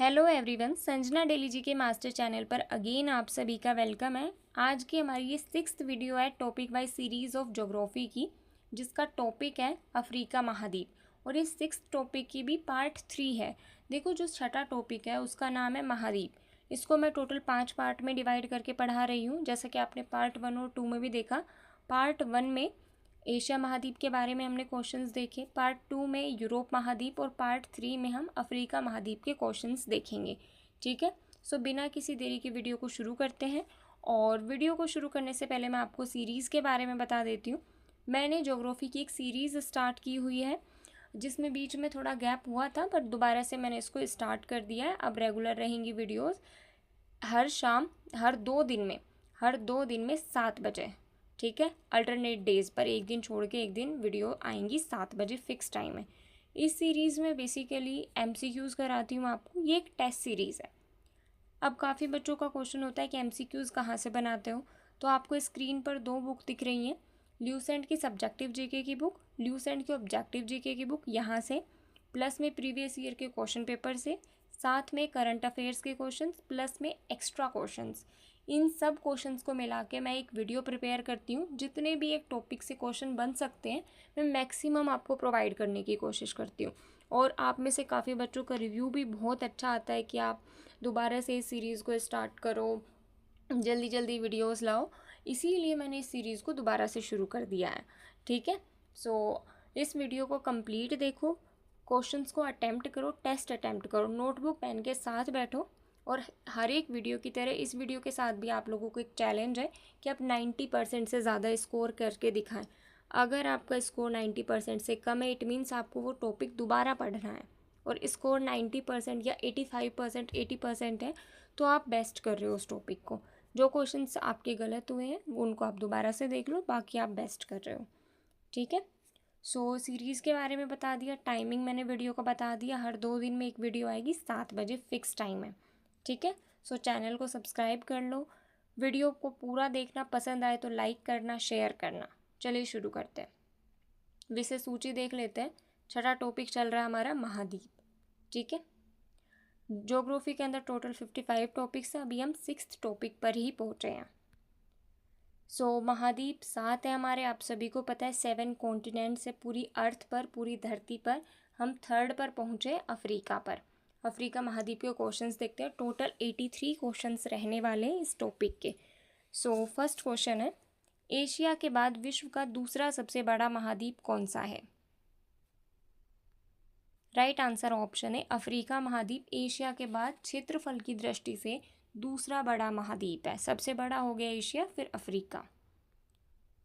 Hello everyone, Sanjana daily जी के master channel पर again आप सभी का वेलकम है। आज की हमारी ये 6th वीडियो है topic wise series of geography की, जिसका टॉपिक है अफ्रीका महाद्वीप। और इस 6th टॉपिक की भी पार्ट 3 है। देखो, जो छठा टॉपिक है उसका नाम है महाद्वीप। इसको मैं टोटल 5 पार्ट में डिवाइड करके पढ़ा रही हूँ, जैसा कि आपने पार्ट 1 और 2 में भी देखा। पार्ट 1 में एशिया महाद्वीप के बारे में हमने क्वेश्चंस देखे, पार्ट 2 में यूरोप महाद्वीप और पार्ट 3 में हम अफ्रीका महाद्वीप के क्वेश्चंस देखेंगे। ठीक है, सो बिना किसी देरी के वीडियो को शुरू करते हैं। और वीडियो को शुरू करने से पहले मैं आपको सीरीज़ के बारे में बता देती हूँ। मैंने ज्योग्राफी की एक सीरीज़ स्टार्ट की हुई है, जिसमें बीच में थोड़ा गैप हुआ था, पर दोबारा से मैंने इसको स्टार्ट कर दिया है। अब रेगुलर रहेंगी वीडियोज़ हर शाम, हर दो दिन में 7 बजे। ठीक है, अल्टरनेट डेज पर एक दिन छोड़ के एक दिन वीडियो आएंगी 7 बजे, फिक्स टाइम है। इस सीरीज़ में बेसिकली MCQs कराती हूँ आपको। ये एक टेस्ट सीरीज़ है। अब काफ़ी बच्चों का क्वेश्चन होता है कि MCQs कहाँ से बनाते हो, तो आपको स्क्रीन पर 2 बुक दिख रही हैं। ल्यूसेंट की सब्जेक्टिव जीके की बुक, ल्यूसेंट की ऑब्जेक्टिव जीके की बुक, यहाँ से प्लस में प्रीवियस ईयर के क्वेश्चन पेपर से, साथ में करंट अफेयर्स के क्वेश्चंस, प्लस में एक्स्ट्रा क्वेश्चंस। इन सब क्वेश्चंस को मिला के मैं एक वीडियो प्रिपेयर करती हूँ। जितने भी एक टॉपिक से क्वेश्चन बन सकते हैं मैं मैक्सिमम आपको प्रोवाइड करने की कोशिश करती हूँ। और आप में से काफ़ी बच्चों का रिव्यू भी बहुत अच्छा आता है कि आप दोबारा से इस सीरीज़ को स्टार्ट करो, जल्दी जल्दी वीडियोस लाओ। इसीलिए मैंने इस सीरीज़ को दोबारा से शुरू कर दिया है। ठीक है, सो इस वीडियो को कंप्लीट देखो, क्वेश्चंस को अटैम्प्ट करो, टेस्ट अटैम्प्ट करो, नोटबुक पेन के साथ बैठो। और हर एक वीडियो की तरह इस वीडियो के साथ भी आप लोगों को एक चैलेंज है कि आप 90% से ज़्यादा स्कोर करके दिखाएं। अगर आपका स्कोर 90% से कम है, इट मीन्स आपको वो टॉपिक दोबारा पढ़ना है। और स्कोर 90% या 85%, 80% है, तो आप बेस्ट कर रहे हो उस टॉपिक को। जो क्वेश्चंस आपके गलत हुए हैं उनको आप दोबारा से देख लो, बाकी आप बेस्ट कर रहे हो। ठीक है, सो सीरीज़ के बारे में बता दिया, टाइमिंग मैंने वीडियो का बता दिया। हर 2 दिन में एक वीडियो आएगी, 7 बजे फिक्स टाइम है। ठीक है, सो चैनल को सब्सक्राइब कर लो। वीडियो को पूरा देखना, पसंद आए तो लाइक करना, शेयर करना। चलिए शुरू करते हैं। विषय सूची देख लेते हैं। छठा टॉपिक चल रहा है हमारा महाद्वीप। ठीक है, ज्योग्राफी के अंदर टोटल 55 टॉपिक्स हैं। अभी हम 6th टॉपिक पर ही पहुँचे हैं। सो महाद्वीप 7 है हमारे, आप सभी को पता है। 7 कॉन्टिनेंट्स है पूरी अर्थ पर, पूरी धरती पर। हम 3rd पर पहुँचे, अफ्रीका पर। अफ्रीका महाद्वीप के क्वेश्चंस देखते हैं। टोटल 83 क्वेश्चंस रहने वाले हैं इस टॉपिक के। सो फर्स्ट क्वेश्चन है, एशिया के बाद विश्व का दूसरा सबसे बड़ा महाद्वीप कौन सा है? राइट आंसर ऑप्शन है अफ्रीका महाद्वीप एशिया के बाद क्षेत्रफल की दृष्टि से दूसरा बड़ा महाद्वीप है। सबसे बड़ा हो गया एशिया, फिर अफ्रीका।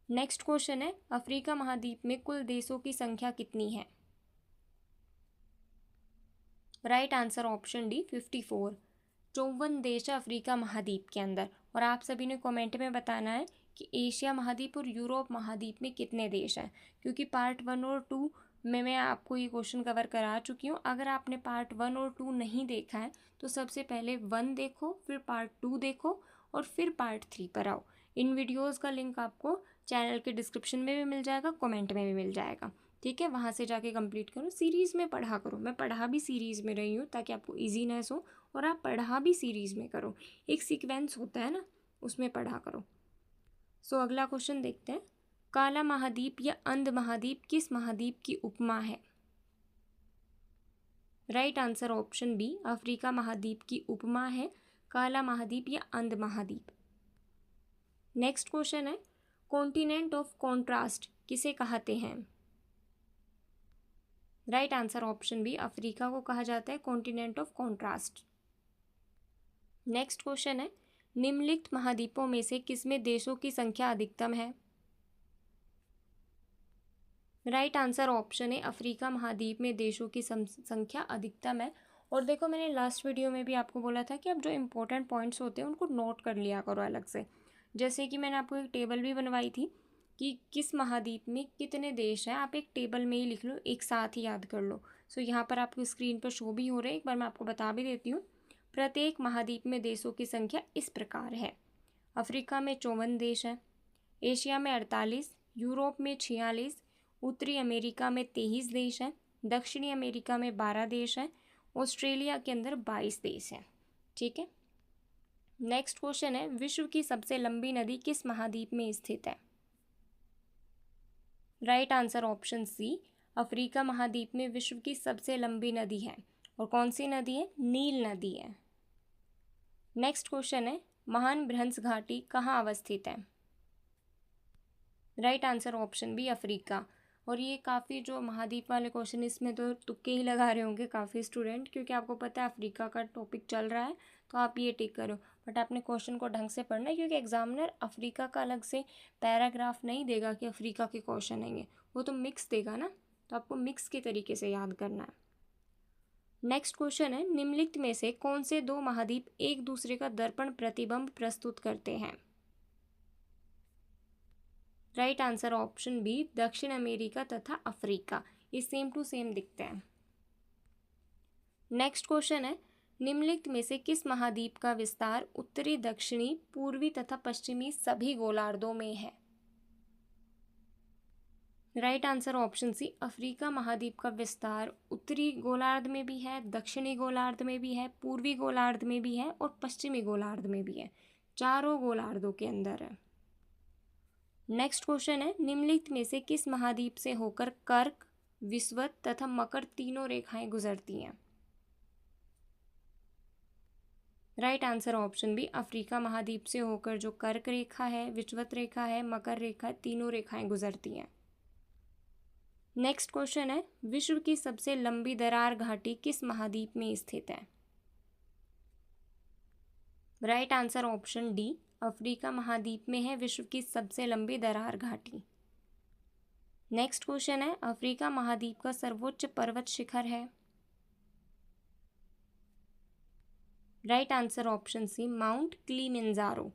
नेक्स्ट क्वेश्चन है, अफ्रीका महाद्वीप में कुल देशों की संख्या कितनी है? Right answer option D 54। 54 देश है अफ्रीका महाद्वीप के अंदर। और आप सभी ने कमेंट में बताना है कि एशिया महाद्वीप और यूरोप महाद्वीप में कितने देश हैं, क्योंकि पार्ट 1 और 2 में मैं आपको ये क्वेश्चन कवर करा चुकी हूँ। अगर आपने पार्ट 1 और 2 नहीं देखा है तो सबसे पहले 1 देखो, फिर पार्ट 2 देखो, और फिर पार्ट 3 पर आओ। इन वीडियोज़ का लिंक आपको चैनल के डिस्क्रिप्शन में भी मिल जाएगा, कमेंट में भी मिल जाएगा। ठीक है, वहाँ से जाके कंप्लीट करो, सीरीज़ में पढ़ा करो। मैं पढ़ा भी सीरीज़ में रही हूँ ताकि आपको ईजीनेस हो, और आप पढ़ा भी सीरीज़ में करो। एक सीक्वेंस होता है ना, उसमें पढ़ा करो। सो अगला क्वेश्चन देखते हैं, काला महाद्वीप या अंध महाद्वीप किस महाद्वीप की उपमा है? Right answer option B, Africa महाद्वीप की उपमा है काला महाद्वीप या अंध महाद्वीप। नेक्स्ट क्वेश्चन है, कॉन्टिनेंट ऑफ कॉन्ट्रास्ट किसे कहते हैं? Right answer option B, Africa को कहा जाता है continent of contrast. Next question है, निम्नलिखित महाद्वीपों में से किसमें देशों की संख्या अधिकतम है? राइट आंसर ऑप्शन है अफ्रीका महाद्वीप में देशों की संख्या अधिकतम है। और देखो, मैंने लास्ट वीडियो में भी आपको बोला था कि आप जो इम्पोर्टेंट पॉइंट्स होते हैं उनको नोट कर लिया करो अलग से। जैसे कि मैंने आपको एक टेबल भी बनवाई थी कि किस महाद्वीप में कितने देश हैं, आप एक टेबल में ही लिख लो, एक साथ ही याद कर लो। सो यहाँ पर आपको स्क्रीन पर शो भी हो रहे हैं, एक बार मैं आपको बता भी देती हूँ। प्रत्येक महाद्वीप में देशों की संख्या इस प्रकार है, अफ्रीका में 54 देश हैं, एशिया में 48, यूरोप में 46, उत्तरी अमेरिका में 23 देश हैं, दक्षिणी अमेरिका में 12 देश हैं, ऑस्ट्रेलिया के अंदर 22 देश हैं। ठीक है, नेक्स्ट क्वेश्चन है, विश्व की सबसे लंबी नदी किस महाद्वीप में स्थित है? Right answer option C, Africa महाद्वीप में विश्व की सबसे लंबी नदी है। और कौन सी नदी है? नील नदी है। नेक्स्ट क्वेश्चन है, महान भ्रंश घाटी कहाँ अवस्थित है? Right answer option B, Africa. और ये काफ़ी जो महाद्वीप वाले क्वेश्चन, इसमें तो तुक्के ही लगा रहे होंगे काफ़ी स्टूडेंट, क्योंकि आपको पता है अफ्रीका का टॉपिक चल रहा है, तो आप ये टिक करो। बट आपने क्वेश्चन को ढंग से पढ़ना है, क्योंकि एग्जामिनर अफ्रीका का अलग से पैराग्राफ नहीं देगा कि अफ्रीका के क्वेश्चन आएंगे, वो तो मिक्स देगा ना, तो आपको मिक्स के तरीके से याद करना है। नेक्स्ट क्वेश्चन है, निम्नलिखित में से कौन से दो महाद्वीप एक दूसरे का दर्पण प्रतिबिंब प्रस्तुत करते हैं? राइट आंसर ऑप्शन बी, दक्षिण अमेरिका तथा अफ्रीका, ये सेम टू सेम दिखते हैं। नेक्स्ट क्वेश्चन है, निम्नलिखित में से किस महाद्वीप का विस्तार उत्तरी, दक्षिणी, पूर्वी तथा पश्चिमी सभी गोलार्धों में है? Right answer option C, Africa महाद्वीप का विस्तार उत्तरी गोलार्ध में भी है, दक्षिणी गोलार्ध में भी है, पूर्वी गोलार्ध में भी है और पश्चिमी गोलार्ध में भी है, चारों गोलार्धों के अंदर है। नेक्स्ट क्वेश्चन है, निम्नलिखित में से किस महाद्वीप से होकर कर्क, विषुवत तथा मकर तीनों रेखाएं गुजरती हैं? Right answer option B, Africa महाद्वीप से होकर जो कर्क रेखा है, विषुवत रेखा है, मकर रेखा, तीनों रेखाएं गुजरती हैं। नेक्स्ट क्वेश्चन है, विश्व की सबसे लंबी दरार घाटी किस महाद्वीप में स्थित है? Right answer option D, Africa महाद्वीप में है विश्व की सबसे लंबी दरार घाटी। नेक्स्ट क्वेश्चन है, अफ्रीका महाद्वीप का सर्वोच्च पर्वत शिखर है? Right answer option C, mount Kilimanjaro.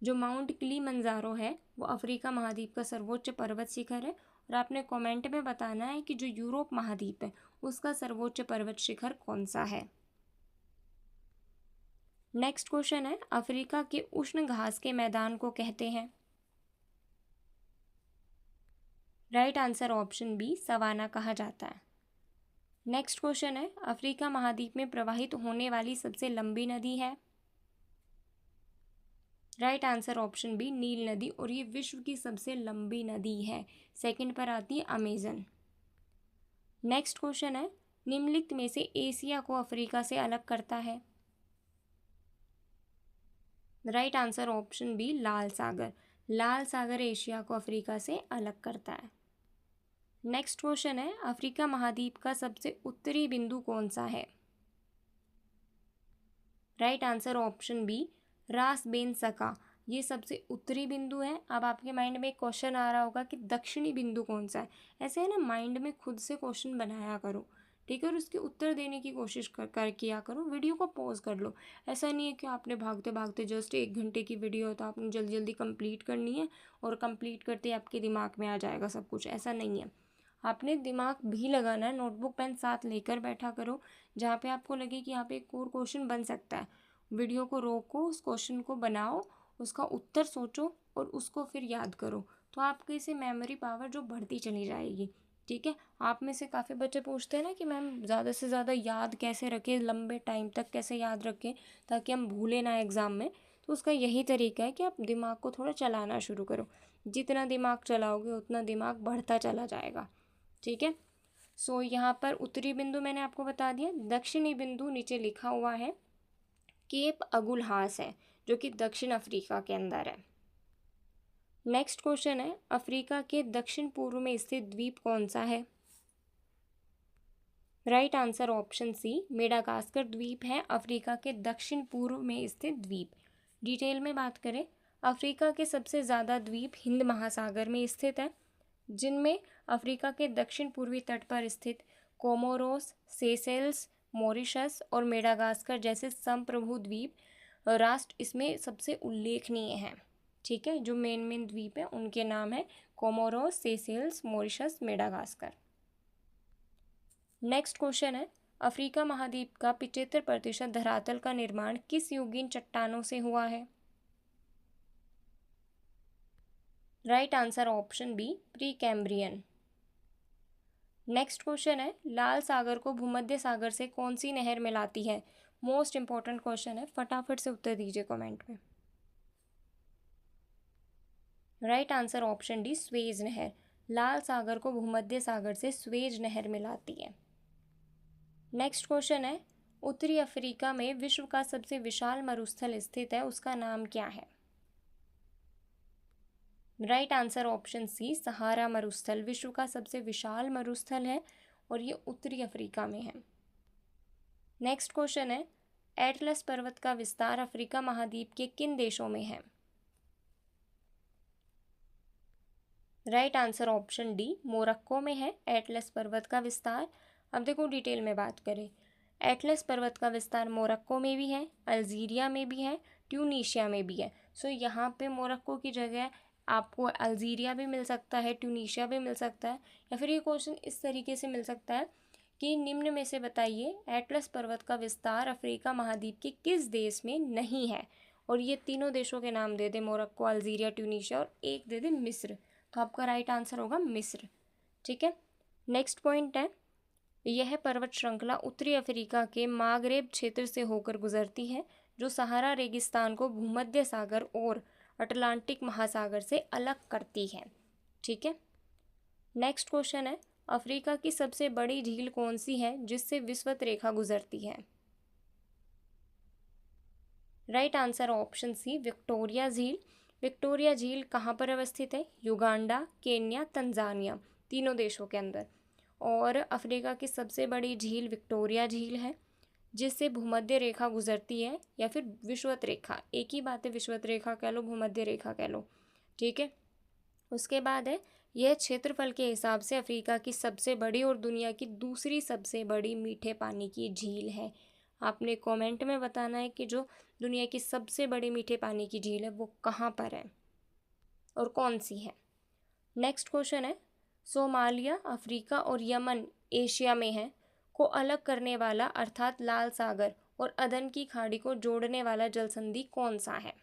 जो माउंट किलिमंजारो है वो अफ्रीका महाद्वीप का सर्वोच्च पर्वत शिखर है। और आपने कमेंट में बताना है कि जो यूरोप महाद्वीप है उसका सर्वोच्च पर्वत शिखर कौन सा है। नेक्स्ट क्वेश्चन है, अफ्रीका के उष्ण घास के मैदान को कहते हैं? Right answer option B, savanna कहा जाता है। नेक्स्ट क्वेश्चन है, अफ्रीका महाद्वीप में प्रवाहित होने वाली सबसे लंबी नदी है? राइट आंसर ऑप्शन बी, नील नदी। और ये विश्व की सबसे लंबी नदी है, सेकंड पर आती है अमेजन। नेक्स्ट क्वेश्चन है, निम्नलिखित में से एशिया को अफ्रीका से अलग करता है? राइट आंसर ऑप्शन बी, लाल सागर। लाल सागर एशिया को अफ्रीका से अलग करता है। नेक्स्ट क्वेश्चन है, अफ्रीका महाद्वीप का सबसे उत्तरी बिंदु कौन सा है? राइट आंसर ऑप्शन बी, रास बेन सका, ये सबसे उत्तरी बिंदु है। अब आपके माइंड में एक क्वेश्चन आ रहा होगा कि दक्षिणी बिंदु कौन सा है। ऐसे है ना, माइंड में खुद से क्वेश्चन बनाया करो, ठीक है, और उसके उत्तर देने की कोशिश कर किया करो। वीडियो को पॉज कर लो। ऐसा नहीं है कि आपने भागते भागते जस्ट 1 घंटे की वीडियो है तो आपने जल्दी जल्दी कंप्लीट करनी है और कंप्लीट करते आपके दिमाग में आ जाएगा सब कुछ, ऐसा नहीं है। आपने दिमाग भी लगाना है, नोटबुक पेन साथ लेकर बैठा करो। जहाँ पे आपको लगे कि यहाँ पे एक और क्वेश्चन बन सकता है, वीडियो को रोको, उस क्वेश्चन को बनाओ, उसका उत्तर सोचो और उसको फिर याद करो, तो आपके इसे मेमोरी पावर जो बढ़ती चली जाएगी। ठीक है, आप में से काफ़ी बच्चे पूछते हैं ना कि मैम ज़्यादा से ज़्यादा याद कैसे रखें, लंबे टाइम तक कैसे याद रखें ताकि हम भूलें ना एग्ज़ाम में। तो उसका यही तरीका है कि आप दिमाग को थोड़ा चलाना शुरू करो। जितना दिमाग चलाओगे उतना दिमाग बढ़ता चला जाएगा। ठीक है, सो यहाँ पर उत्तरी बिंदु मैंने आपको बता दिया। दक्षिणी बिंदु नीचे लिखा हुआ है, केप अगुलहास है, जो कि दक्षिण अफ्रीका के अंदर है। नेक्स्ट क्वेश्चन है, अफ्रीका के दक्षिण पूर्व में स्थित द्वीप कौन सा है? Right answer option C, Madagascar द्वीप है अफ्रीका के दक्षिण पूर्व में स्थित द्वीप। डिटेल में बात करें, अफ्रीका के सबसे ज़्यादा द्वीप हिंद महासागर में स्थित है, जिनमें अफ्रीका के दक्षिण पूर्वी तट पर स्थित कोमोरोस, सेशेल्स, मॉरिशस और मेडागास्कर जैसे संप्रभु द्वीप राष्ट्र इसमें सबसे उल्लेखनीय हैं। ठीक है, जो मेन द्वीप है उनके नाम है Comoros, Seychelles, Mauritius, Madagascar. Next question है, अफ्रीका महाद्वीप का 75% धरातल का निर्माण किस युगीन चट्टानों से हुआ है? Right answer option B, Precambrian. Next question है, लाल सागर को भूमध्य सागर से कौन सी नहर मिलाती है? मोस्ट इंपॉर्टेंट क्वेश्चन है, फटाफट से उत्तर दीजिए कमेंट में। Right answer option D, Suez नहर। लाल सागर को भूमध्य सागर से स्वेज नहर मिलाती है। नेक्स्ट क्वेश्चन है, उत्तरी अफ्रीका में विश्व का सबसे विशाल मरुस्थल स्थित है, उसका नाम क्या है? राइट आंसर ऑप्शन सी, सहारा मरुस्थल विश्व का सबसे विशाल मरुस्थल है और ये उत्तरी अफ्रीका में है। नेक्स्ट क्वेश्चन है, एटलस पर्वत का विस्तार अफ्रीका महाद्वीप के किन देशों में है? Right answer option D, Morocco में है एटलस पर्वत का विस्तार। अब देखो डिटेल में बात करें, एटलस पर्वत का विस्तार मोरक्को में भी है, अल्जीरिया में भी है, ट्यूनीशिया में भी है। सो यहाँ पे मोरक्को की जगह आपको अल्जीरिया भी मिल सकता है, ट्यूनीशिया भी मिल सकता है, या फिर ये क्वेश्चन इस तरीके से मिल सकता है कि निम्न में से बताइए एटलस पर्वत का विस्तार अफ्रीका महाद्वीप के किस देश में नहीं है, और ये तीनों देशों के नाम दे दे, मोरक्को, अल्जीरिया, ट्यूनीशिया और एक दे दे मिस्र। तो आपका राइट आंसर होगा मिस्र। ठीक है, नेक्स्ट पॉइंट है, यह पर्वत श्रृंखला उत्तरी अफ्रीका के मागरेब क्षेत्र से होकर गुजरती है, जो सहारा रेगिस्तान को भूमध्य सागर और अटलांटिक महासागर से अलग करती है। ठीक है, नेक्स्ट क्वेश्चन है, अफ्रीका की सबसे बड़ी झील कौन सी है जिससे विषुवत रेखा गुजरती है? Right answer option C, Victoria झील। विक्टोरिया झील कहाँ पर अवस्थित है? युगांडा, केन्या, तंजानिया, तीनों देशों के अंदर। और अफ्रीका की सबसे बड़ी झील विक्टोरिया झील है, जिससे भूमध्य रेखा गुजरती है, या फिर विषुवत रेखा, एक ही बात है, विषुवत रेखा कह लो, भूमध्य रेखा कह लो। ठीक है, उसके बाद है, यह क्षेत्रफल के हिसाब से अफ्रीका की सबसे बड़ी और दुनिया की दूसरी सबसे बड़ी मीठे पानी की झील है। आपने कमेंट में बताना है कि जो दुनिया की सबसे बड़ी मीठे पानी की झील है वो कहाँ पर है और कौन सी है। नेक्स्ट क्वेश्चन है, सोमालिया, अफ्रीका और यमन एशिया में है को अलग करने वाला अर्थात लाल सागर और अदन की खाड़ी को जोड़ने वाला जलसंधि कौन सा है?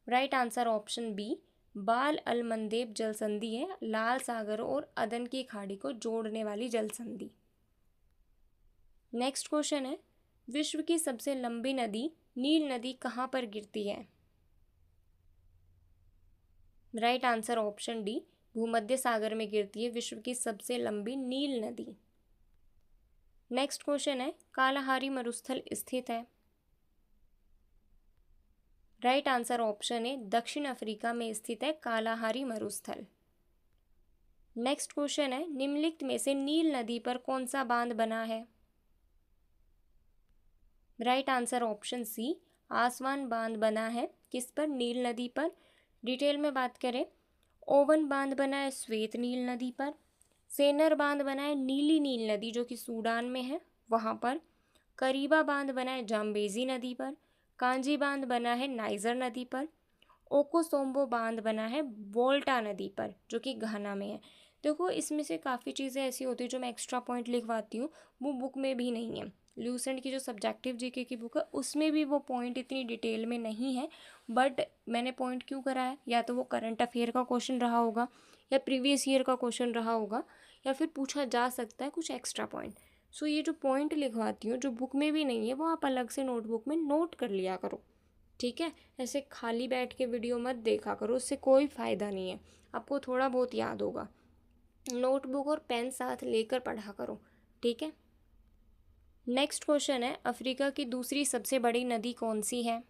राइट आंसर ऑप्शन बी, बाल अल मंदेब जलसंधि है, लाल सागर और अदन की खाड़ी को जोड़ने वाली जलसंधि। नेक्स्ट क्वेश्चन है, विश्व की सबसे लंबी नदी नील नदी कहाँ पर गिरती है? राइट आंसर ऑप्शन डी, भूमध्य सागर में गिरती है विश्व की सबसे लंबी नील नदी। नेक्स्ट क्वेश्चन है, कालाहारी मरुस्थल स्थित है? राइट आंसर ऑप्शन ए, दक्षिण अफ्रीका में स्थित है कालाहारी मरुस्थल। नेक्स्ट क्वेश्चन है, निम्नलिखित में से नील नदी पर कौन सा बांध बना है? Right answer option C, Aswan बांध बना है, किस पर? नील नदी पर। डिटेल में बात करें, ओवन बांध बना है श्वेत नील नदी पर, सेनर बांध बना है नीली नील नदी जो कि सूडान में है वहाँ पर, करीबा बांध बना है जाम्बेजी नदी पर, कांजी बांध बना है नाइजर नदी पर, ओकोसोम्बो बांध बना है वोल्टा नदी पर जो कि घाना में है। देखो इसमें से काफ़ी चीज़ें ऐसी होती है जो मैं एक्स्ट्रा पॉइंट लिखवाती हूँ, वो बुक में भी नहीं है। ल्यूसेंट की जो सब्जेक्टिव जीके की बुक है उसमें भी वो पॉइंट इतनी डिटेल में नहीं है, बट मैंने पॉइंट क्यों करा है, या तो वो करंट अफेयर का क्वेश्चन रहा होगा, या प्रीवियस ईयर का क्वेश्चन रहा होगा, या फिर पूछा जा सकता है कुछ एक्स्ट्रा पॉइंट। सो ये जो पॉइंट लिखवाती हूँ जो बुक में भी नहीं है वो आप अलग से नोटबुक में नोट कर लिया करो। ठीक है, ऐसे खाली बैठ के वीडियो मत देखा करो, उससे कोई फ़ायदा नहीं है, आपको थोड़ा बहुत याद होगा। नोटबुक और पेन साथ लेकर पढ़ा करो। ठीक है, नेक्स्ट क्वेश्चन है, अफ्रीका की दूसरी सबसे बड़ी नदी कौन सी है?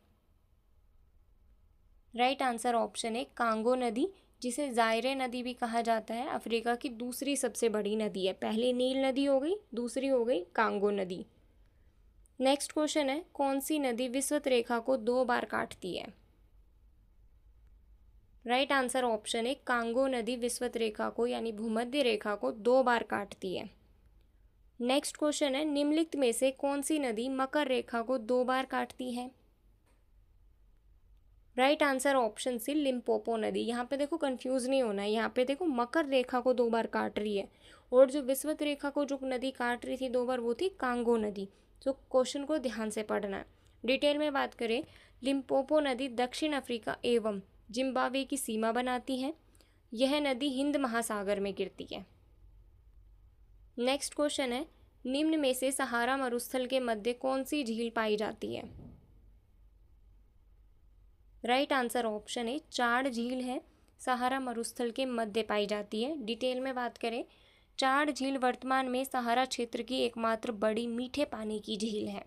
राइट आंसर ऑप्शन है कांगो नदी, जिसे जायरे नदी भी कहा जाता है, अफ्रीका की दूसरी सबसे बड़ी नदी है। पहली नील नदी हो गई, दूसरी हो गई कांगो नदी। नेक्स्ट क्वेश्चन है, कौन सी नदी विषुवत रेखा को 2 बार काटती है? राइट आंसर ऑप्शन है कांगो नदी विषुवत रेखा को यानी भूमध्य रेखा को 2 बार काटती है। नेक्स्ट क्वेश्चन है, निम्नलिखित में से कौन सी नदी मकर रेखा को 2 बार काटती है? Right answer option C, Limpopo नदी। यहाँ पे देखो कंफ्यूज नहीं होना है, यहाँ पे देखो मकर रेखा को 2 बार काट रही है, और जो विषुवत रेखा को जो नदी काट रही थी 2 बार वो थी कांगो नदी। तो क्वेश्चन को ध्यान से पढ़ना है। डिटेल में बात करें, लिम्पोपो नदी दक्षिण अफ्रीका एवं जिम्बाब्वे की सीमा बनाती है, यह नदी हिंद महासागर में गिरती है। नेक्स्ट क्वेश्चन है, निम्न में से सहारा मरुस्थल के मध्य कौन सी झील पाई जाती है? राइट आंसर ऑप्शन है चाड़ झील है, सहारा मरुस्थल के मध्य पाई जाती है। डिटेल में बात करें, चाड़ झील वर्तमान में सहारा क्षेत्र की एकमात्र बड़ी मीठे पानी की झील है।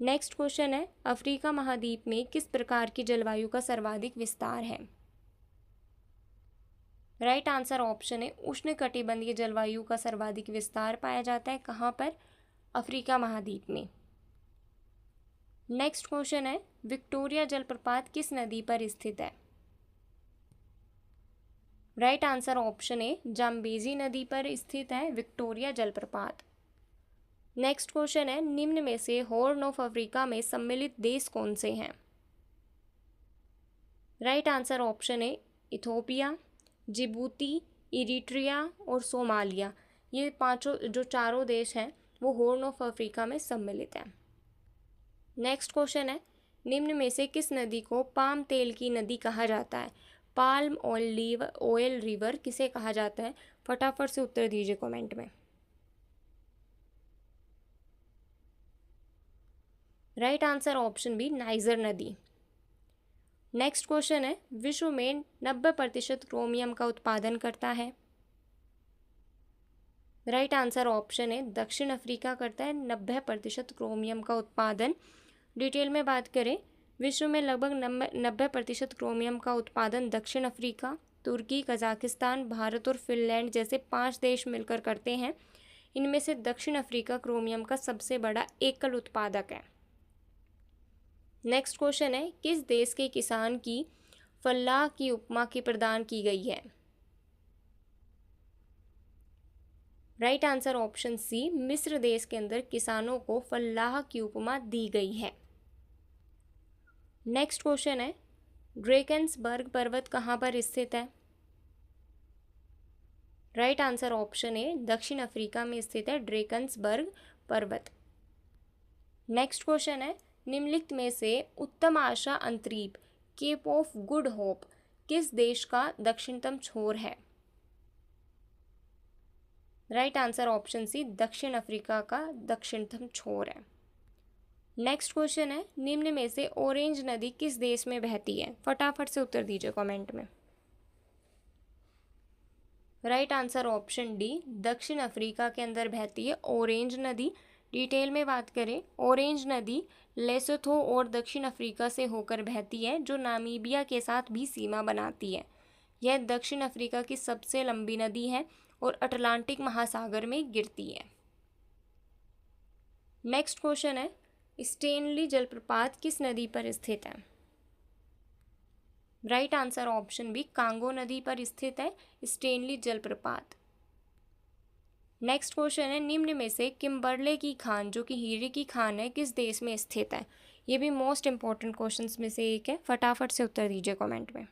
नेक्स्ट क्वेश्चन है, अफ्रीका महाद्वीप में किस प्रकार की जलवायु का सर्वाधिक विस्तार है? राइट आंसर ऑप्शन है उष्णकटिबंधीय जलवायु का सर्वाधिक विस्तार पाया जाता है। कहाँ पर? अफ्रीका महाद्वीप में। नेक्स्ट क्वेश्चन है, विक्टोरिया जलप्रपात किस नदी पर स्थित है? राइट आंसर ऑप्शन है जाम्बेजी नदी पर स्थित है विक्टोरिया जलप्रपात। नेक्स्ट क्वेश्चन है, निम्न में से हॉर्न ऑफ अफ्रीका में सम्मिलित देश कौन से हैं? राइट आंसर ऑप्शन है इथोपिया, जिबूती, इरिट्रिया और सोमालिया। ये पांचों जो चारों देश हैं वो हॉर्न ऑफ अफ्रीका में सम्मिलित हैं। नेक्स्ट क्वेश्चन है, निम्न में से किस नदी को पाम तेल की नदी कहा जाता है? पाल्म ऑयल रिवर किसे कहा जाता है? फटाफट से उत्तर दीजिए कमेंट में। Right answer option B Niger नदी। नेक्स्ट क्वेश्चन है, विश्व में 90% क्रोमियम का उत्पादन करता है? राइट आंसर ऑप्शन है दक्षिण अफ्रीका करता है 90% क्रोमियम का उत्पादन। डिटेल में बात करें, विश्व में लगभग 90% क्रोमियम का उत्पादन दक्षिण अफ्रीका, तुर्की, कजाकिस्तान, भारत और फिनलैंड जैसे 5 देश मिलकर करते हैं। इनमें से दक्षिण अफ्रीका क्रोमियम का सबसे बड़ा एकल उत्पादक है। नेक्स्ट क्वेश्चन है, किस देश के किसान की फल्लाह की उपमा की प्रदान की गई है? राइट आंसर ऑप्शन सी मिस्र देश के अंदर किसानों को फल्लाह की उपमा दी गई है। नेक्स्ट क्वेश्चन है, ड्रेकन्सबर्ग पर्वत कहाँ पर स्थित है? राइट आंसर ऑप्शन है दक्षिण अफ्रीका में स्थित है ड्रेकन्सबर्ग पर्वत। नेक्स्ट क्वेश्चन है, निम्नलिखित में से उत्तम आशा अंतरीप केप ऑफ गुड होप किस देश का दक्षिणतम छोर है? राइट आंसर ऑप्शन सी दक्षिण अफ्रीका का दक्षिणतम छोर है। नेक्स्ट क्वेश्चन है, निम्न में से ऑरेंज नदी किस देश में बहती है? फटाफट से उत्तर दीजिए कमेंट में। राइट आंसर ऑप्शन डी दक्षिण अफ्रीका के अंदर बहती है ऑरेंज नदी। डिटेल में बात करें, ऑरेंज नदी लेसोथो और दक्षिण अफ्रीका से होकर बहती है, जो नामीबिया के साथ भी सीमा बनाती है। यह दक्षिण अफ्रीका की सबसे लंबी नदी है और अटलांटिक महासागर में गिरती है। नेक्स्ट क्वेश्चन है, स्टेनली जलप्रपात किस नदी पर स्थित है? Right answer option B Congo नदी पर स्थित है स्टेनली जलप्रपात। नेक्स्ट क्वेश्चन है, निम्न में से किम्बरले की खान जो कि हीरे की खान है किस देश में स्थित है? ये भी मोस्ट इंपॉर्टेंट क्वेश्चंस में से एक है, फटाफट से उत्तर दीजिए कमेंट में।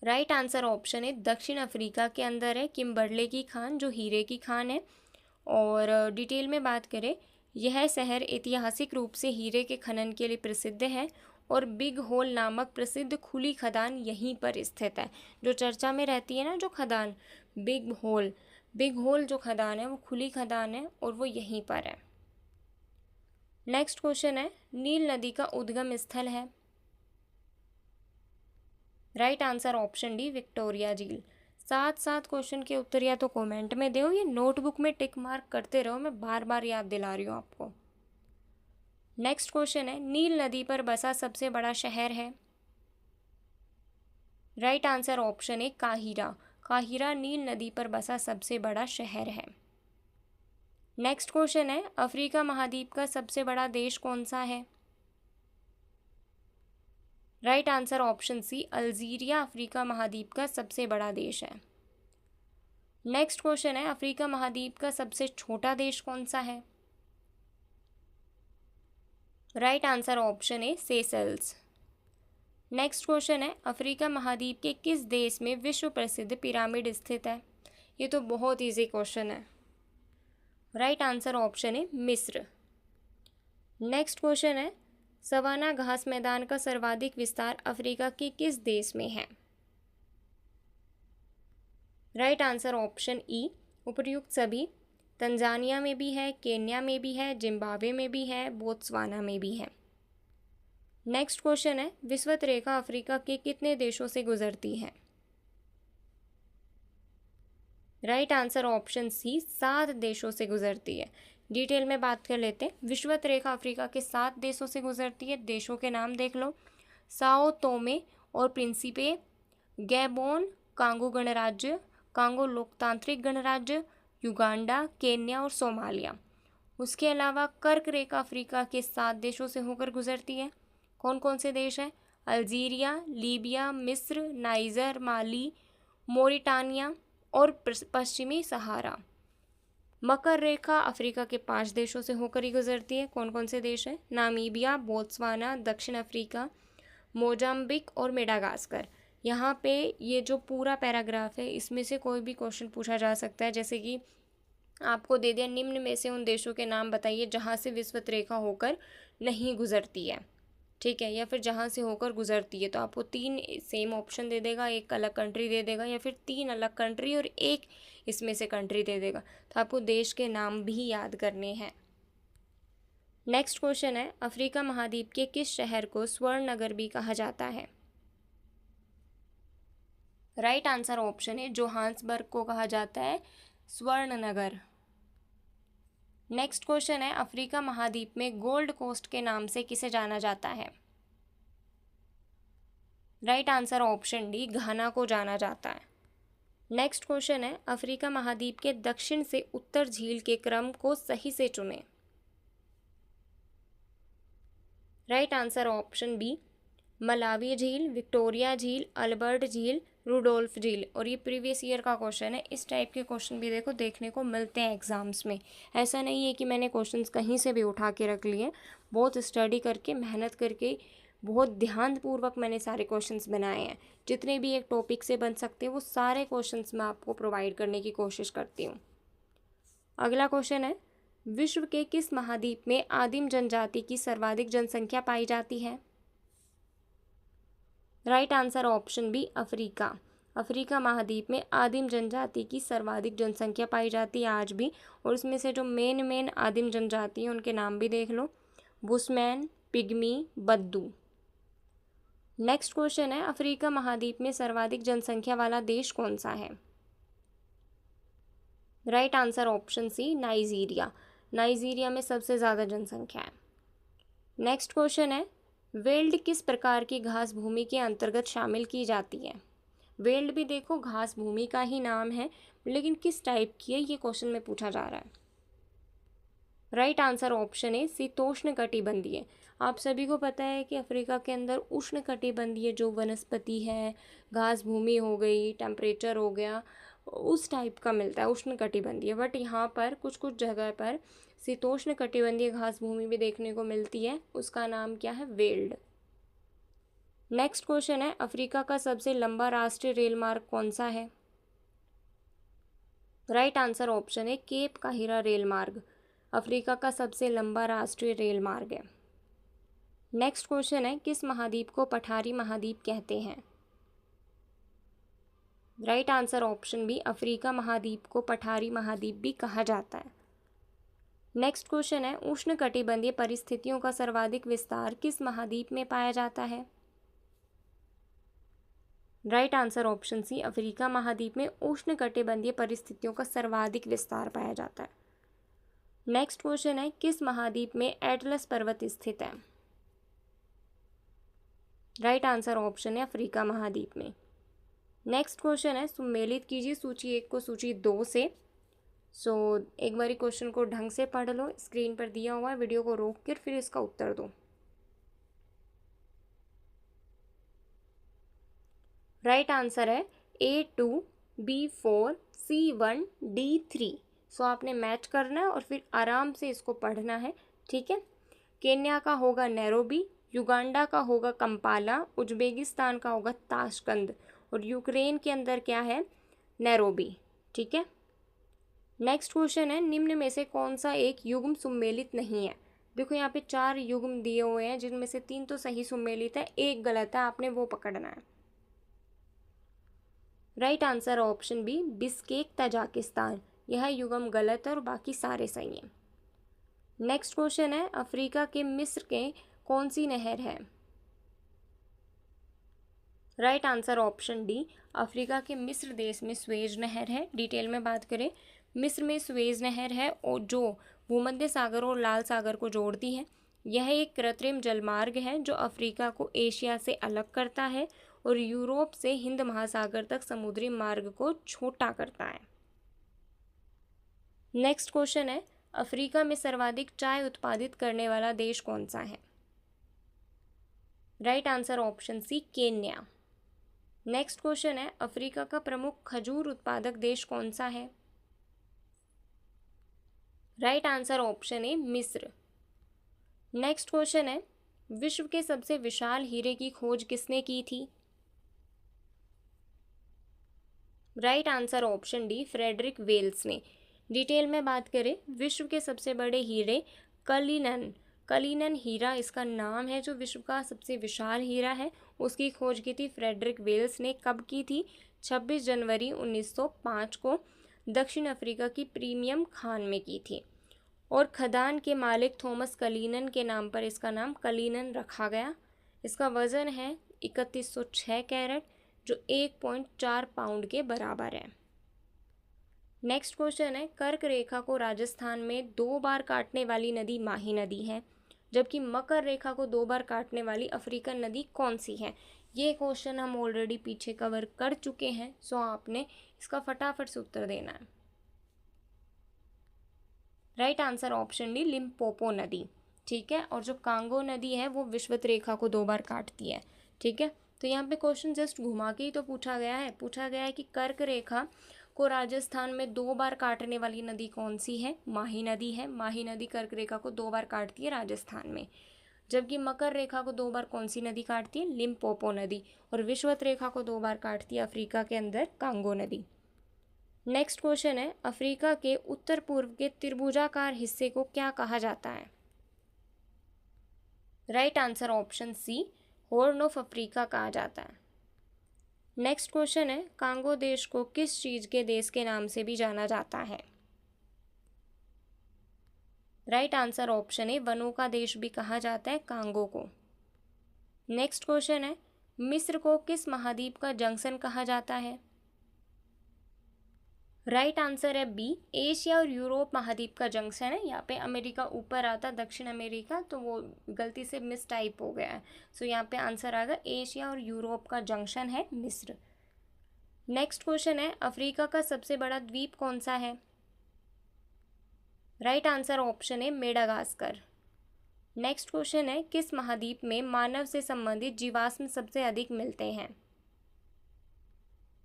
राइट आंसर ऑप्शन है दक्षिण अफ्रीका के अंदर है किम्बरले की खान जो हीरे की खान है। और डिटेल में बात करें, यह शहर ऐतिहासिक रूप से हीरे के खनन के लिए प्रसिद्ध है और बिग होल नामक प्रसिद्ध खुली खदान यहीं पर स्थित है। जो चर्चा में रहती है ना जो खदान बिग होल जो खदान है वो खुली खदान है और वो यहीं पर है। नेक्स्ट क्वेश्चन है, नील नदी का उद्गम स्थल है? Right answer option D Victoria झील। 7 क्वेश्चन के उत्तर या तो कमेंट में दो, ये नोटबुक में टिक मार्क करते रहो, मैं बार बार याद दिला रही हूँ आपको। नेक्स्ट क्वेश्चन है, नील नदी पर बसा सबसे बड़ा शहर है? राइट आंसर ऑप्शन है काहिरा नील नदी पर बसा सबसे बड़ा शहर है। नेक्स्ट क्वेश्चन है, अफ्रीका महाद्वीप का सबसे बड़ा देश कौन सा है? Right answer option C Algeria Africa महाद्वीप का सबसे बड़ा देश है। नेक्स्ट क्वेश्चन है, अफ्रीका महाद्वीप का सबसे छोटा देश कौन सा है? राइट आंसर ऑप्शन है सेशल्स। नेक्स्ट क्वेश्चन है, अफ्रीका महाद्वीप के किस देश में विश्व प्रसिद्ध पिरामिड स्थित है? ये तो बहुत इजी क्वेश्चन है। राइट आंसर ऑप्शन है मिस्र। नेक्स्ट क्वेश्चन है, सवाना घास मैदान का सर्वाधिक विस्तार अफ्रीका के किस देश में है? राइट आंसर ऑप्शन ई, उपर्युक्त सभी। तंजानिया में भी है, केन्या में भी है, जिम्बाब्वे में भी है, बोत्सवाना में भी है। नेक्स्ट क्वेश्चन है, विषुवत रेखा अफ्रीका के कितने देशों से गुजरती है? राइट आंसर ऑप्शन सी, 7 देशों से गुजरती है। डिटेल में बात कर लेते हैं। विषुवत रेखा अफ्रीका के 7 देशों से गुजरती है। देशों के नाम देख लो, साओ तोमे और प्रिंसिपे, गैबोन, कांगो गणराज्य, कांगो लोकतांत्रिक गणराज्य, युगांडा, केन्या और सोमालिया। उसके अलावा कर्क रेखा अफ्रीका के 7 देशों से होकर गुजरती है। कौन कौन से देश हैं? अल्जीरिया, लीबिया, मिस्र, नाइजर, माली, मोरिटानिया और पश्चिमी सहारा। मकर रेखा अफ्रीका के 5 देशों से होकर ही गुजरती है। कौन कौन से देश हैं? नामीबिया, बोत्सवाना, दक्षिण अफ्रीका, मोजाम्बिक और मेडागास्कर। यहाँ पे ये जो पूरा पैराग्राफ है इसमें से कोई भी क्वेश्चन पूछा जा सकता है, जैसे कि आपको दे दिया निम्न में से उन देशों के नाम बताइए जहाँ से विषुवत रेखा होकर नहीं गुजरती है, ठीक है, या फिर जहाँ से होकर गुजरती है। तो आपको 3 सेम ऑप्शन दे देगा, एक अलग कंट्री दे देगा, या फिर 3 अलग कंट्री और एक इसमें से कंट्री दे देगा। तो आपको देश के नाम भी याद करने हैं। नेक्स्ट क्वेश्चन है, अफ्रीका महाद्वीप के किस शहर को स्वर्ण नगर भी कहा जाता है? राइट आंसर ऑप्शन है, जोहान्सबर्ग को कहा जाता है स्वर्ण नगर। नेक्स्ट क्वेश्चन है, अफ्रीका महाद्वीप में गोल्ड कोस्ट के नाम से किसे जाना जाता है? राइट आंसर ऑप्शन डी, घाना को जाना जाता है। नेक्स्ट क्वेश्चन है, अफ्रीका महाद्वीप के दक्षिण से उत्तर झील के क्रम को सही से चुनें। Right answer option B, Malawi झील, विक्टोरिया झील, अल्बर्ट झील, रुडोल्फ झील। और ये प्रीवियस ईयर का क्वेश्चन है। इस टाइप के क्वेश्चन भी देखो देखने को मिलते हैं एग्जाम्स में। ऐसा नहीं है कि मैंने क्वेश्चंस कहीं से भी उठा के रख लिए, बहुत स्टडी करके मेहनत करके बहुत ध्यानपूर्वक मैंने सारे क्वेश्चंस बनाए हैं। जितने भी एक टॉपिक से बन सकते हैं वो सारे क्वेश्चंस मैं आपको प्रोवाइड करने की कोशिश करती हूँ। अगला क्वेश्चन है, विश्व के किस महाद्वीप में आदिम जनजाति की सर्वाधिक जनसंख्या पाई जाती है? Right answer option B, Africa. Africa महाद्वीप में आदिम जनजाति की सर्वाधिक जनसंख्या पाई जाती है आज भी। और इसमें से जो मेन आदिम जनजाति है उनके नाम भी देख लो, बुशमैन, पिग्मी, बद्दू। नेक्स्ट क्वेश्चन है, अफ्रीका महाद्वीप में सर्वाधिक जनसंख्या वाला देश कौन सा है? Right answer option C, Nigeria. Nigeria में सबसे ज़्यादा जनसंख्या है। नेक्स्ट क्वेश्चन है, वेल्ड किस प्रकार की घास भूमि के अंतर्गत शामिल की जाती है? वेल्ड भी देखो घास भूमि का ही नाम है, लेकिन किस टाइप की है ये क्वेश्चन में पूछा जा रहा है। राइट आंसर ऑप्शन है, शीतोष्ण कटिबंधीय। आप सभी को पता है कि अफ्रीका के अंदर उष्ण कटिबंधीय जो वनस्पति है, घास भूमि हो गई, टेम्परेचर हो गया, उस टाइप का मिलता है उष्ण कटिबंधीय। बट यहाँ पर कुछ कुछ जगह पर शीतोष्ण कटिबंधीय घास भूमि भी देखने को मिलती है, उसका नाम क्या है? वेल्ड। नेक्स्ट क्वेश्चन है, अफ्रीका का सबसे लंबा राष्ट्रीय रेल मार्ग कौन सा है? राइट आंसर ऑप्शन है, केप काहिरा रेल मार्ग अफ्रीका का सबसे लंबा राष्ट्रीय रेल मार्ग है। नेक्स्ट क्वेश्चन है, किस महाद्वीप को पठारी महाद्वीप कहते हैं? Right answer option B, Africa महाद्वीप को पठारी महाद्वीप भी कहा जाता है। नेक्स्ट क्वेश्चन है, उष्ण कटिबंधीय परिस्थितियों का सर्वाधिक विस्तार किस महाद्वीप में पाया जाता है? Right answer option C, Africa महाद्वीप में उष्ण कटिबंधीय परिस्थितियों का सर्वाधिक विस्तार पाया जाता है। नेक्स्ट क्वेश्चन है, किस महाद्वीप में एटलस पर्वत स्थित है? राइट आंसर ऑप्शन है, अफ्रीका महाद्वीप में। नेक्स्ट क्वेश्चन है, सम्मिलित कीजिए सूची 1 को सूची 2 से। एक बारी क्वेश्चन को ढंग से पढ़ लो, स्क्रीन पर दिया हुआ है, वीडियो को रोक कर फिर इसका उत्तर दो। राइट आंसर है A2, B4, C1, D3। आपने मैच करना है और फिर आराम से इसको पढ़ना है, ठीक है। केन्या का होगा नैरोबी, युगांडा का होगा कंपाला, उज्बेकिस्तान का होगा ताशकंद और यूक्रेन के अंदर क्या है? नैरोबी, ठीक है। नेक्स्ट क्वेश्चन है, निम्न में से कौन सा एक युग्म सम्मिलित नहीं है? देखो यहाँ पे 4 युग्म दिए हुए हैं जिनमें से 3 तो सही सुमेलित है, एक गलत है, आपने वो पकड़ना है। Right answer option B Bishkek Tajikistan, यह युग्म गलत है और बाकी सारे सही हैं। नेक्स्ट क्वेश्चन है अफ्रीका के मिस्र के कौन सी नहर है? Right answer option D Africa के मिस्र देश में स्वेज नहर है। डिटेल में बात करें, मिस्र में स्वेज नहर है और जो भूमध्य सागर और लाल सागर को जोड़ती है। यह एक कृत्रिम जलमार्ग है जो अफ्रीका को एशिया से अलग करता है और यूरोप से हिंद महासागर तक समुद्री मार्ग को छोटा करता है। नेक्स्ट क्वेश्चन है अफ्रीका में सर्वाधिक चाय उत्पादित करने वाला देश कौन सा है? Right answer option C Kenya. Next question है अफ्रीका का प्रमुख खजूर उत्पादक देश कौन सा है? राइट आंसर ऑप्शन ए मिस्र। नेक्स्ट क्वेश्चन है विश्व के सबसे विशाल हीरे की खोज किसने की थी? Right answer option D Frederick Wells ने। डिटेल में बात करें, विश्व के सबसे बड़े हीरे कलिनन हीरा इसका नाम है, जो विश्व का सबसे विशाल हीरा है, उसकी खोज की थी फ्रेडरिक वेल्स ने। कब की थी? 26 जनवरी 1905 को दक्षिण अफ्रीका की प्रीमियम खान में की थी। और खदान के मालिक थॉमस कलिनन के नाम पर इसका नाम कलिनन रखा गया। इसका वजन है 3106 कैरेट, जो 1.4 पाउंड के बराबर है। नेक्स्ट क्वेश्चन है कर्क रेखा को राजस्थान में 2 बार काटने वाली नदी माही नदी है, जबकि मकर रेखा को 2 बार काटने वाली अफ्रीकन नदी कौन सी है? ये क्वेश्चन हम ऑलरेडी पीछे कवर कर चुके हैं, सो आपने इसका फटाफट से उत्तर देना है। Right answer option D Limpopo नदी। ठीक है, और जो कांगो नदी है वो विषुवत रेखा को 2 बार काटती है। ठीक है, तो यहाँ पे क्वेश्चन जस्ट घुमा के ही तो पूछा गया है कि कर्क रेखा को राजस्थान में 2 बार काटने वाली नदी कौन सी है? माही नदी है। माही नदी कर्क रेखा को 2 बार काटती है राजस्थान में। जबकि मकर रेखा को 2 बार कौन सी नदी काटती है? लिम्पोपो नदी। और विषुवत रेखा को 2 बार काटती है अफ्रीका के अंदर कांगो नदी। नेक्स्ट क्वेश्चन है अफ्रीका के उत्तर पूर्व के त्रिभुजाकार हिस्से को क्या कहा जाता है? Right answer option C Horn of Africa कहा जाता है। नेक्स्ट क्वेश्चन है कांगो देश को किस चीज के देश के नाम से भी जाना जाता है? राइट आंसर ऑप्शन ए वनों का देश भी कहा जाता है कांगो को। नेक्स्ट क्वेश्चन है मिस्र को किस महाद्वीप का जंक्शन कहा जाता है? राइट आंसर है बी एशिया और यूरोप महाद्वीप का जंक्शन है। यहाँ पे अमेरिका ऊपर आता, दक्षिण अमेरिका, तो वो गलती से मिस टाइप हो गया है। सो यहाँ पे आंसर आएगा एशिया और यूरोप का जंक्शन है मिस्र। नेक्स्ट क्वेश्चन है अफ्रीका का सबसे बड़ा द्वीप कौन सा है? राइट आंसर ऑप्शन है मेडागास्कर। नेक्स्ट क्वेश्चन है किस महाद्वीप में मानव से संबंधित जीवाश्म सबसे अधिक मिलते हैं?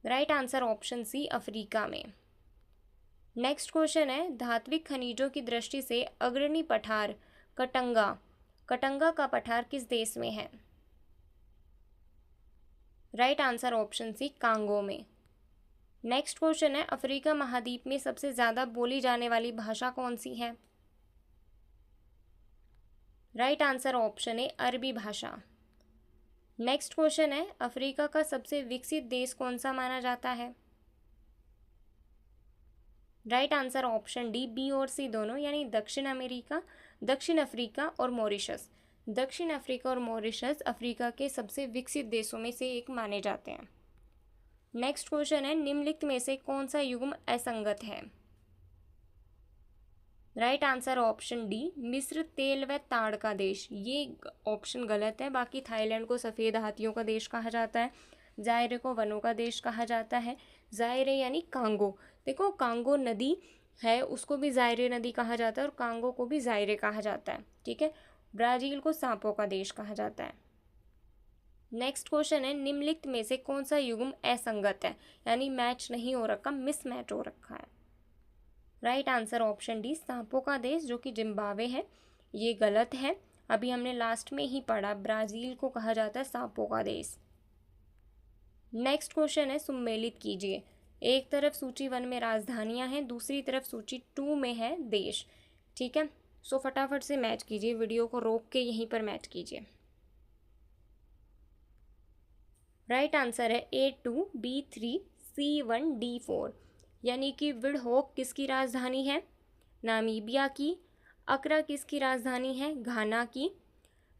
Right answer option C Africa में। नेक्स्ट क्वेश्चन है धात्विक खनिजों की दृष्टि से अग्रणी पठार कटंगा का पठार किस देश में है? Right answer option C Congo में। नेक्स्ट क्वेश्चन है अफ्रीका महाद्वीप में सबसे ज़्यादा बोली जाने वाली भाषा कौन सी है? राइट आंसर ऑप्शन ए अरबी भाषा। नेक्स्ट क्वेश्चन है अफ्रीका का सबसे विकसित देश कौन सा माना जाता है? Right answer option D B और सी दोनों, यानी दक्षिण अफ्रीका और मॉरिशस। दक्षिण अफ्रीका और मॉरिशस अफ्रीका के सबसे विकसित देशों में से एक माने जाते हैं। नेक्स्ट क्वेश्चन है निम्नलिखित में से कौन सा युग्म असंगत है? राइट आंसर ऑप्शन डी मिस्र तेल व ताड़ का देश। ये ऑप्शन गलत है। बाकी थाईलैंड को सफ़ेद हाथियों का देश कहा जाता है, जायरे को वनों का देश कहा जाता है। जायरे यानी कांगो, देखो कांगो नदी है उसको भी जायरे नदी कहा जाता है और कांगो को भी जायरे कहा जाता है। ठीक है, ब्राज़ील को सांपों का देश कहा जाता है। नेक्स्ट क्वेश्चन है निम्नलिखित में से कौन सा युग्म असंगत है, यानी मैच नहीं हो रखा, मिस मैच हो रखा है? राइट आंसर ऑप्शन डी सांपों का देश, जो कि जिम्बाब्वे है, ये गलत है। अभी हमने लास्ट में ही पढ़ा ब्राज़ील को कहा जाता है सांपों का देश। नेक्स्ट क्वेश्चन है सुमेलित कीजिए। एक तरफ सूची 1 में राजधानियां हैं, दूसरी तरफ सूची 2 में है देश। ठीक है, सो फटाफट से मैच कीजिए, वीडियो को रोक के यहीं पर मैच कीजिए। राइट आंसर है A2 B3 C1 D4, यानी कि विंडहोक किसकी राजधानी है? नामीबिया की। अक्रा किसकी राजधानी है? घाना की।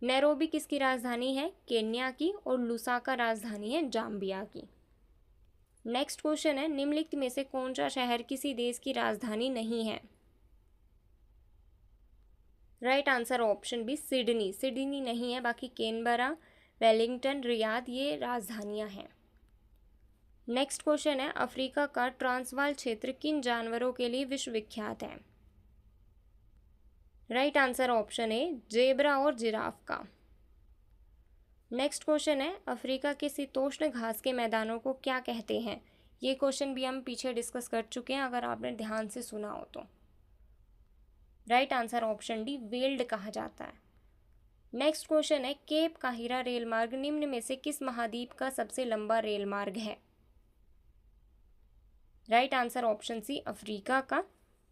नैरोबी किसकी राजधानी है? केन्या की। और लुसाका राजधानी है जाम्बिया की। नेक्स्ट क्वेश्चन है, निम्नलिखित में से कौन सा शहर किसी देश की राजधानी नहीं है? Right answer option B Sydney. Sydney नहीं है, बाकी कैनबरा, वेलिंगटन, रियाद ये राजधानियां हैं। नेक्स्ट क्वेश्चन है, अफ्रीका का ट्रांसवाल क्षेत्र किन जानवरों के लिए विश्वविख्यात है? Right answer option A zebra और जिराफ का। नेक्स्ट क्वेश्चन है, अफ्रीका के शीतोष्ण घास के मैदानों को क्या कहते हैं? ये क्वेश्चन भी हम पीछे डिस्कस कर चुके हैं, अगर आपने ध्यान से सुना हो तो। Right answer option D weld कहा जाता है। नेक्स्ट क्वेश्चन है, केप काहिरा रेल मार्ग निम्न में से किस महाद्वीप का सबसे लंबा रेल मार्ग है? Right answer option C Africa का।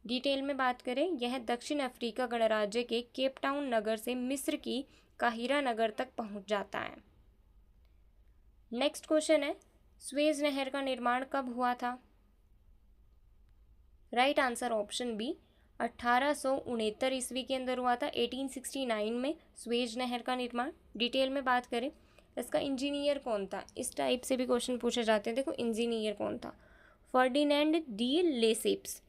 डिटेल में बात करें, यह दक्षिण अफ्रीका गणराज्य के केप टाउन नगर से मिस्र की काहिरा नगर तक पहुंच जाता है। नेक्स्ट क्वेश्चन है, स्वेज नहर का निर्माण कब हुआ था? राइट आंसर ऑप्शन बी 1869 ईस्वी के अंदर हुआ था। 1869 में स्वेज नहर का निर्माण। डिटेल में बात करें, इसका इंजीनियर कौन था? इस टाइप से भी क्वेश्चन पूछे जाते हैं। देखो इंजीनियर कौन था? Ferdinand de Lesseps.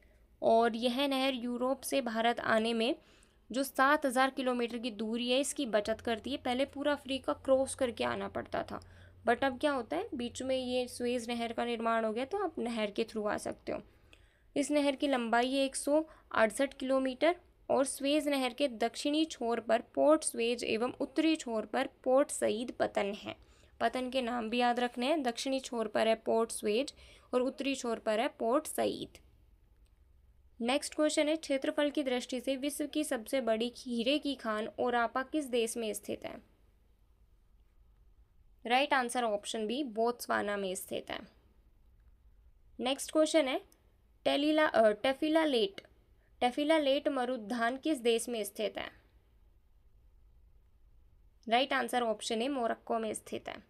और यह नहर यूरोप से भारत आने में जो 7000 किलोमीटर की दूरी है इसकी बचत करती है। पहले पूरा अफ्रीका क्रॉस करके आना पड़ता था, बट अब क्या होता है, बीच में ये स्वेज नहर का निर्माण हो गया तो आप नहर के थ्रू आ सकते हो। इस नहर की लंबाई है 168 किलोमीटर और स्वेज नहर के दक्षिणी छोर पर पोर्ट स्वेज एवं उत्तरी छोर पर पोर्ट सईद पतन है। पतन के नाम भी याद रखने हैं। दक्षिणी छोर पर है पोर्ट स्वेज और उत्तरी छोर पर है पोर्ट सईद। नेक्स्ट क्वेश्चन है, क्षेत्रफल की दृष्टि से विश्व की सबसे बड़ी हीरे की खान ओरापा किस देश में स्थित है? Right answer option B Botswana में स्थित है। नेक्स्ट क्वेश्चन है, टेफिलालेट मरुद्यान किस देश में स्थित है? राइट आंसर ऑप्शन ए मोरक्को में स्थित है।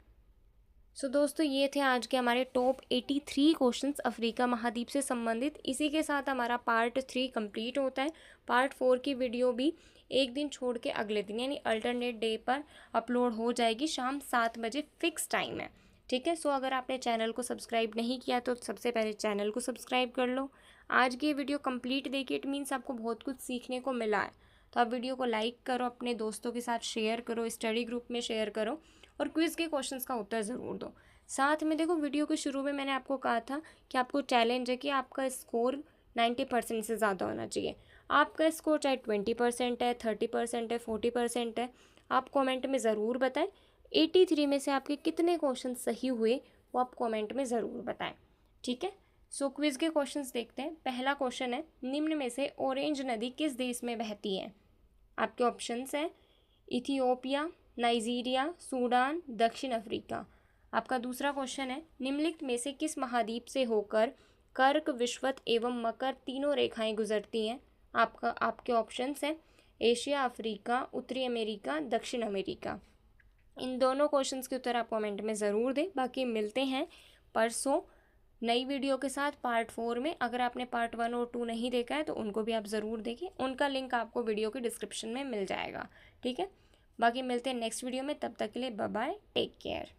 सो दोस्तों ये थे आज के हमारे टॉप 83 क्वेश्चंस अफ्रीका महाद्वीप से संबंधित। इसी के साथ हमारा पार्ट 3 कंप्लीट होता है। पार्ट 4 की वीडियो भी एक दिन छोड़ के अगले दिन यानी अल्टरनेट डे पर अपलोड हो जाएगी। शाम 7 बजे फिक्स टाइम है, ठीक है। सो अगर आपने चैनल को सब्सक्राइब नहीं किया तो सबसे पहले चैनल को सब्सक्राइब कर लो। आज की वीडियो कंप्लीट देखिए, इट मीन्स आपको बहुत कुछ सीखने को मिला है। तो आप वीडियो को लाइक करो, अपने दोस्तों के साथ शेयर करो, स्टडी ग्रुप में शेयर करो और क्विज़ के क्वेश्चंस का उत्तर ज़रूर दो। साथ में देखो, वीडियो के शुरू में मैंने आपको कहा था कि आपको चैलेंज है कि आपका स्कोर 90% से ज़्यादा होना चाहिए। आपका स्कोर चाहे 20% है, 30% है, 40% है, आप कमेंट में ज़रूर बताएं। 83 में से आपके कितने क्वेश्चन सही हुए वो आप कमेंट में ज़रूर बताएं, ठीक है। सो क्विज़ के क्वेश्चंस देखते हैं। पहला क्वेश्चन है, निम्न में से ऑरेंज नदी किस देश में बहती है? आपके ऑप्शंस हैं इथियोपिया, नाइजीरिया, सूडान, दक्षिण अफ्रीका। आपका दूसरा क्वेश्चन है, निम्नलिखित में से किस महाद्वीप से होकर कर्क, विषुवत एवं मकर तीनों रेखाएं गुजरती हैं? आपके ऑप्शंस हैं एशिया, अफ्रीका, उत्तरी अमेरिका, दक्षिण अमेरिका। इन दोनों क्वेश्चंस के उत्तर आप कमेंट में ज़रूर दें। बाकी मिलते हैं परसों नई वीडियो के साथ पार्ट 4 में। अगर आपने पार्ट 1 और 2 नहीं देखा है तो उनको भी आप ज़रूर देखें, उनका लिंक आपको वीडियो के डिस्क्रिप्शन में मिल जाएगा, ठीक है। बाकी मिलते हैं नेक्स्ट वीडियो में, तब तक के लिए बाय बाय, टेक केयर।